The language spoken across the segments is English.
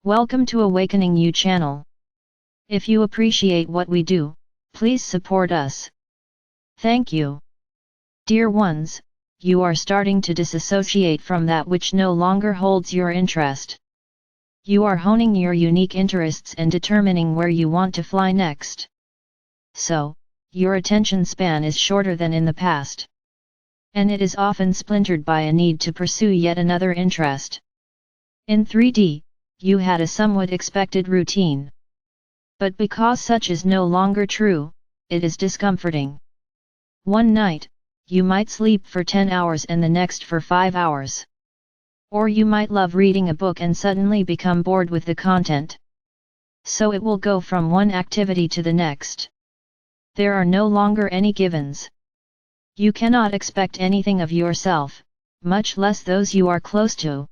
Welcome to Awakening You channel. If you appreciate what we do, please support us. Thank you. Dear ones, you are starting to disassociate from that which no longer holds your interest. You are honing your unique interests and determining where you want to fly next. So, your attention span is shorter than in the past. And it is often splintered by a need to pursue yet another interest. In 3D, you had a somewhat expected routine. But because such is no longer true, it is discomforting. One night, you might sleep for 10 hours and the next for 5 hours. Or you might love reading a book and suddenly become bored with the content. So it will go from one activity to the next. There are no longer any givens. You cannot expect anything of yourself, much less those you are close to.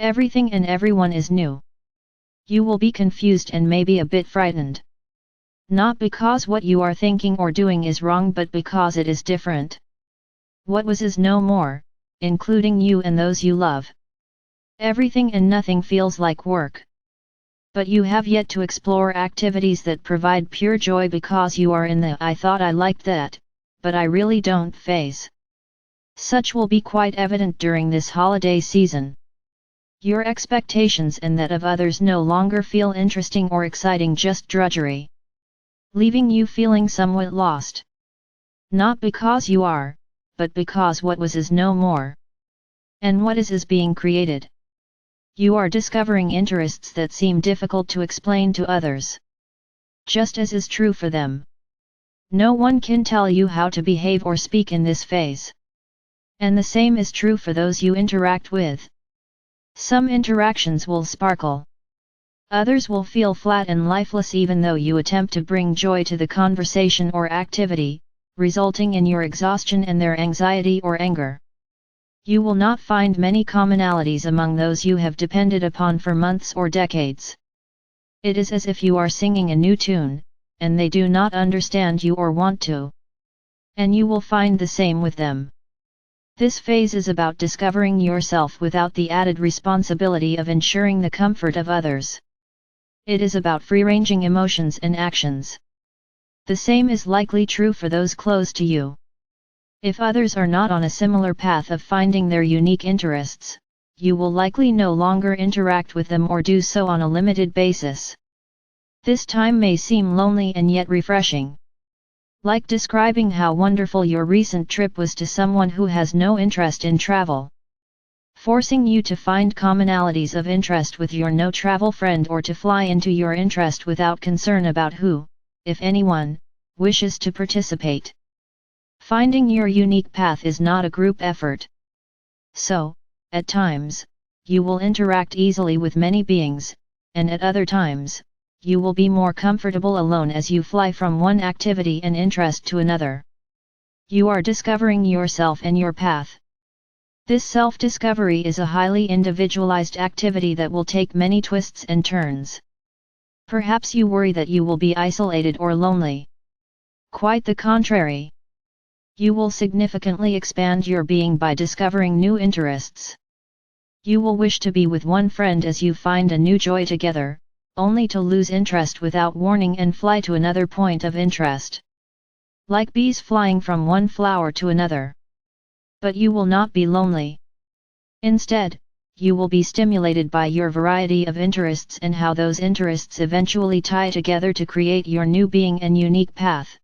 Everything and everyone is new. You will be confused and maybe a bit frightened. Not because what you are thinking or doing is wrong, but because it is different. What was is no more, including you and those you love. Everything and nothing feels like work. But you have yet to explore activities that provide pure joy because you are in the "I thought I liked that, but I really don't" phase. Such will be quite evident during this holiday season. Your expectations and that of others no longer feel interesting or exciting, just drudgery. Leaving you feeling somewhat lost. Not because you are, but because what was is no more. And what is being created. You are discovering interests that seem difficult to explain to others. Just as is true for them. No one can tell you how to behave or speak in this phase. And the same is true for those you interact with. Some interactions will sparkle. Others will feel flat and lifeless even though you attempt to bring joy to the conversation or activity, resulting in your exhaustion and their anxiety or anger. You will not find many commonalities among those you have depended upon for months or decades. It is as if you are singing a new tune, and they do not understand you or want to. And you will find the same with them. This phase is about discovering yourself without the added responsibility of ensuring the comfort of others. It is about free-ranging emotions and actions. The same is likely true for those close to you. If others are not on a similar path of finding their unique interests, you will likely no longer interact with them or do so on a limited basis. This time may seem lonely and yet refreshing. Like describing how wonderful your recent trip was to someone who has no interest in travel. Forcing you to find commonalities of interest with your no-travel friend or to fly into your interest without concern about who, if anyone, wishes to participate. Finding your unique path is not a group effort. So, at times, you will interact easily with many beings, and at other times, you will be more comfortable alone as you fly from one activity and interest to another. You are discovering yourself and your path. This self-discovery is a highly individualized activity that will take many twists and turns. Perhaps you worry that you will be isolated or lonely. Quite the contrary. You will significantly expand your being by discovering new interests. You will wish to be with one friend as you find a new joy together, only to lose interest without warning and fly to another point of interest. Like bees flying from one flower to another. But you will not be lonely. Instead, you will be stimulated by your variety of interests and how those interests eventually tie together to create your new being and unique path.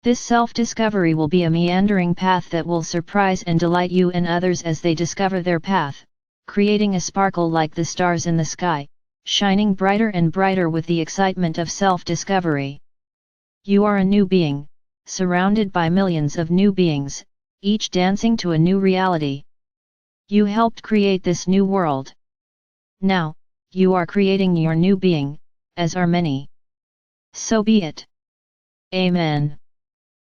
This self-discovery will be a meandering path that will surprise and delight you and others as they discover their path, creating a sparkle like the stars in the sky, shining brighter and brighter with the excitement of self-discovery. You are a new being, surrounded by millions of new beings, each dancing to a new reality. You helped create this new world. Now, you are creating your new being, as are many. So be it. Amen.